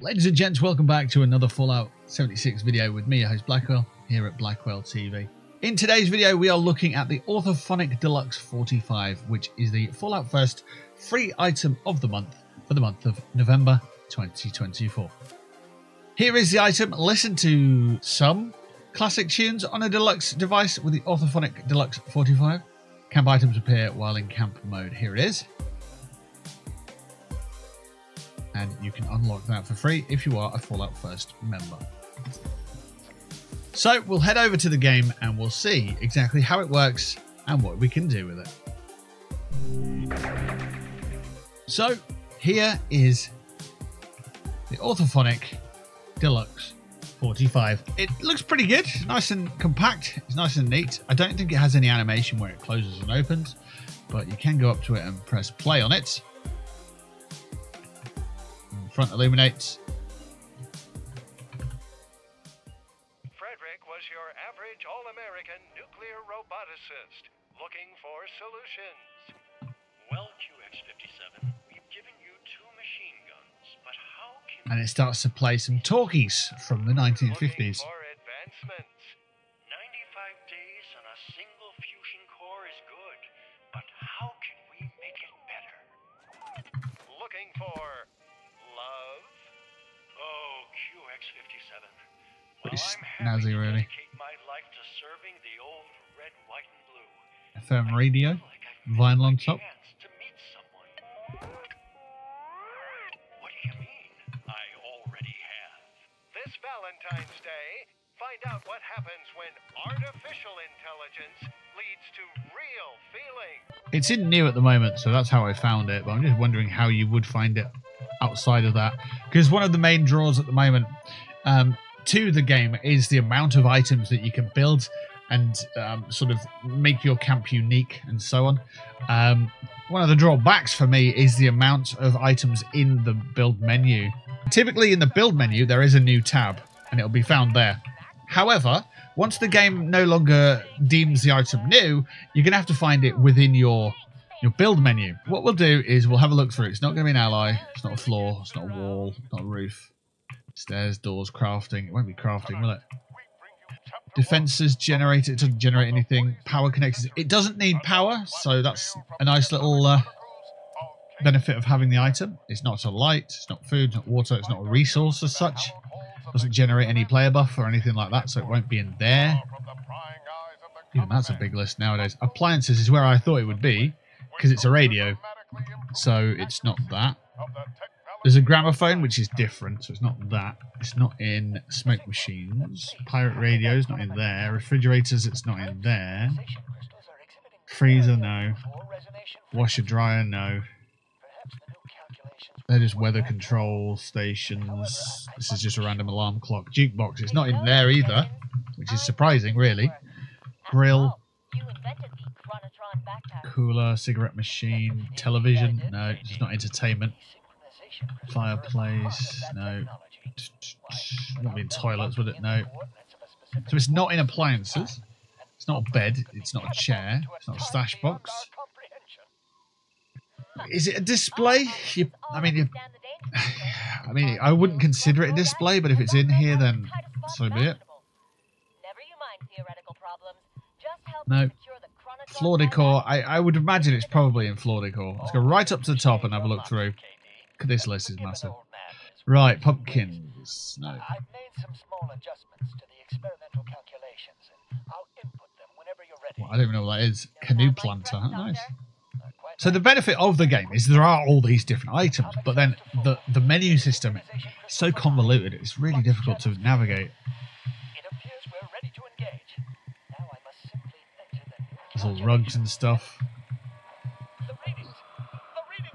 Ladies and gents, welcome back to another Fallout 76 video with me, your host Blackwell, here at BlackwellTV. In today's video, we are looking at the Orthofonic Deluxe 45, which is the Fallout 1st free item of the month for the month of November 2024. Here is the item. Listen to some classic tunes on a deluxe device with the Orthofonic Deluxe 45. Camp items appear while in camp mode. Here it is. And you can unlock that for free if you are a Fallout 1st member. So we'll head over to the game and we'll see exactly how it works and what we can do with it. So here is the Orthofonic Deluxe 45. It looks pretty good, nice and compact, it's nice and neat. I don't think it has any animation where it closes and opens, but you can go up to it and press play on it. Front illuminates. Frederick was your average all-American nuclear roboticist looking for solutions. Well, QX-57, we've given you 2 machine guns, but how can... And it starts to play some talkies from the 1950s. Looking for advancements. 95 days on a single fusion core is good, but how can we make it better? Looking for... love? Oh, QX-57. Pretty Well, I'm snazzy, happy to really. dedicate my life to serving the old red, white, and blue. FM radio, I feel like I've vinyl on missed top. my chance to meet someone. What do you mean? I already have. This Valentine's Day, find out what happens when artificial intelligence leads to real feeling. It's in new at the moment, so that's how I found it, but I'm just wondering how you would find it outside of that. Because one of the main draws at the moment to the game is the amount of items that you can build and sort of make your camp unique and so on. One of the drawbacks for me is the amount of items in the build menu. Typically in the build menu there is a new tab and it'll be found there. However, once the game no longer deems the item new, you're going to have to find it within your build menu. What we'll do is we'll have a look through. It's not going to be an ally, it's not a floor, it's not a wall, it's not a roof. Stairs, doors, crafting. It won't be crafting, will it? Defenses generate. It doesn't generate anything. Power connectors. It doesn't need power, so that's a nice little benefit of having the item. It's not a light, it's not food, it's not water, it's not a resource as such. It doesn't generate any player buff or anything like that, so it won't be in there. Even that's a big list nowadays. Appliances is where I thought it would be, because it's a radio, so it's not that. There's a gramophone, which is different, so it's not that. It's not in smoke machines. Pirate radios, not in there. Refrigerators, it's not in there. Freezer, no. Washer dryer, no. They're just weather control stations. This is just a random alarm clock. Jukebox, it's not in there either, which is surprising, really. Grill. Cooler, cigarette machine, television, no, it's not entertainment. Fireplace, no. Wouldn't be in toilets, would it? No. So it's not in appliances. It's not a bed. It's not a chair. It's not a stash box. Is it a display? I mean, I wouldn't consider it a display, but if it's in here, then so be it. No. Floor decor. I would imagine it's probably in floor decor. Let's go right up to the top and have a look through. Look at this list, is massive. Right, pumpkins. No. I've made some small adjustments to the experimental calculations, and I'll input them whenever you're ready. Well, I don't even know what that is. Canoe planter. Nice. So the benefit of the game is there are all these different items, but then the menu system is so convoluted, it's really difficult to navigate. It appears we're ready to engage. Now I must simply enter the There's all rugs and stuff. The readings.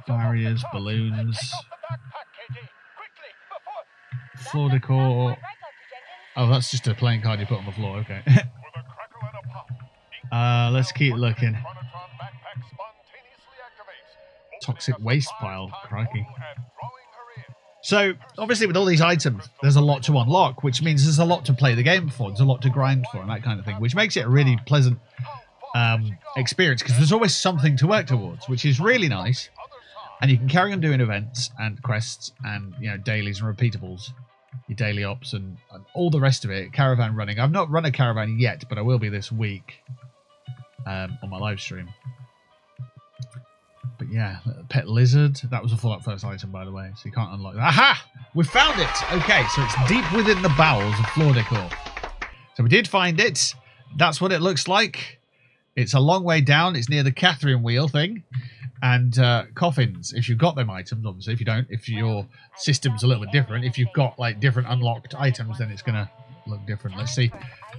Barriers, balloons. Take off the backpack, KD. Quickly, before... Floor decor. Oh, that's just a playing card you put on the floor. Okay. Let's keep looking. Toxic waste pile. Crikey. So, obviously with all these items, there's a lot to unlock, which means there's a lot to play the game for. There's a lot to grind for and that kind of thing, which makes it a really pleasant experience because there's always something to work towards, which is really nice. And you can carry on doing events and quests and, you know, dailies and repeatables, your daily ops and all the rest of it. Caravan running. I've not run a caravan yet, but I will be this week on my live stream. But yeah, pet lizard. That was a Fallout First item, by the way, so you can't unlock that. Aha! We found it! Okay, so it's deep within the bowels of floor decor. So we did find it. That's what it looks like. It's a long way down. It's near the Catherine wheel thing. And coffins, if you've got them items, obviously. If you don't, if your system's a little bit different, if you've got like different unlocked items, then it's going to look different. Let's see.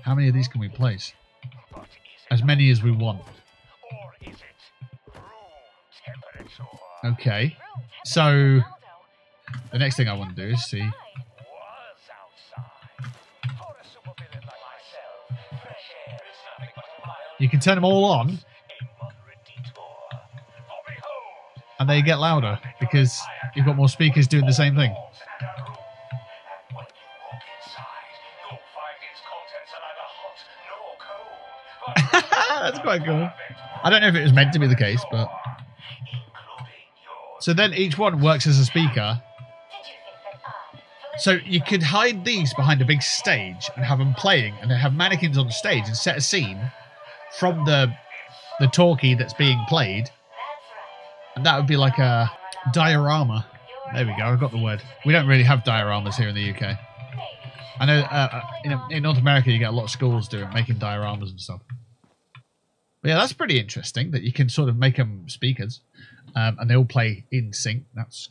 How many of these can we place? As many as we want. Okay. So, the next thing I want to do is see. You can turn them all on. And they get louder because you've got more speakers doing the same thing. That's quite cool. I don't know if it was meant to be the case, but... So then each one works as a speaker. So you could hide these behind a big stage and have them playing, and then have mannequins on the stage and set a scene from the talkie that's being played. And that would be like a diorama. There we go, I got the word. We don't really have dioramas here in the UK. I know in North America you get a lot of schools making dioramas and stuff. But yeah, that's pretty interesting that you can sort of make them speakers. And they all play in sync. That's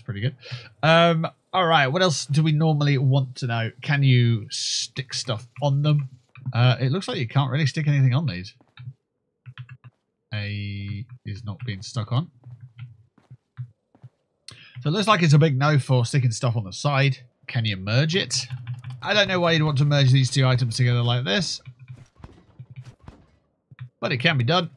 pretty good. All right, what else do we normally want to know? Can you stick stuff on them? It looks like you can't really stick anything on these. A is not being stuck on. So it looks like it's a big no for sticking stuff on the side. Can you merge it? I don't know why you'd want to merge these two items together like this. But it can be done.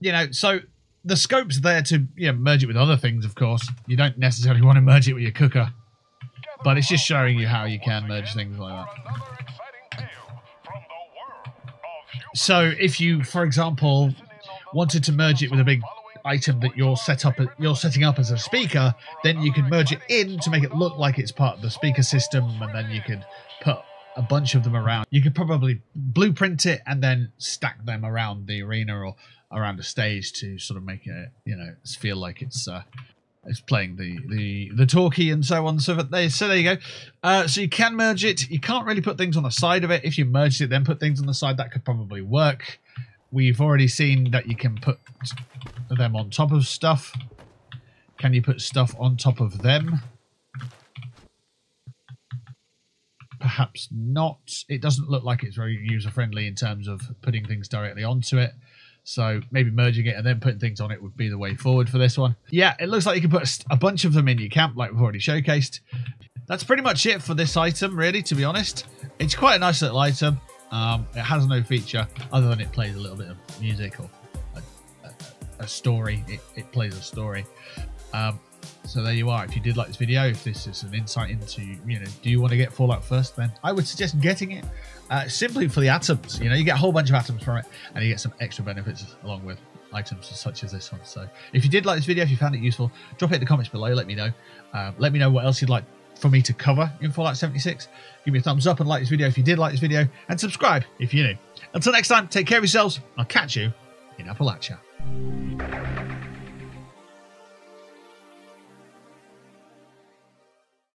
You know, so the scope's there to merge it with other things, of course. You don't necessarily want to merge it with your cooker. But it's just showing you how you can merge things like that. So if you, for example, wanted to merge it with a big item that you're setting up as a speaker, then you could merge it in to make it look like it's part of the speaker system, and then you could put a bunch of them around. You could probably blueprint it and then stack them around the arena or around a stage to sort of make it, feel like it's playing the talkie and so on. So there you go. So you can merge it. You can't really put things on the side of it. If you merged it, then put things on the side, that could probably work. We've already seen that you can put them on top of stuff. Can you put stuff on top of them? Perhaps not. It doesn't look like it's very user-friendly in terms of putting things directly onto it. So maybe merging it and then putting things on it would be the way forward for this one. Yeah, it looks like you can put a bunch of them in your camp like we've already showcased. That's pretty much it for this item, really, to be honest. It's quite a nice little item. It has no feature other than it plays a little bit of music or a story. It plays a story. So there you are. If you did like this video, if this is an insight into, do you want to get Fallout First, then I would suggest getting it simply for the atoms. You get a whole bunch of atoms from it, and you get some extra benefits along with items such as this one. So if you did like this video, if you found it useful, drop it in the comments below. Let me know. Let me know what else you'd like for me to cover in Fallout 76. Give me a thumbs up and like this video if you did like this video, and subscribe if you're new. Until next time, take care of yourselves. I'll catch you in Appalachia.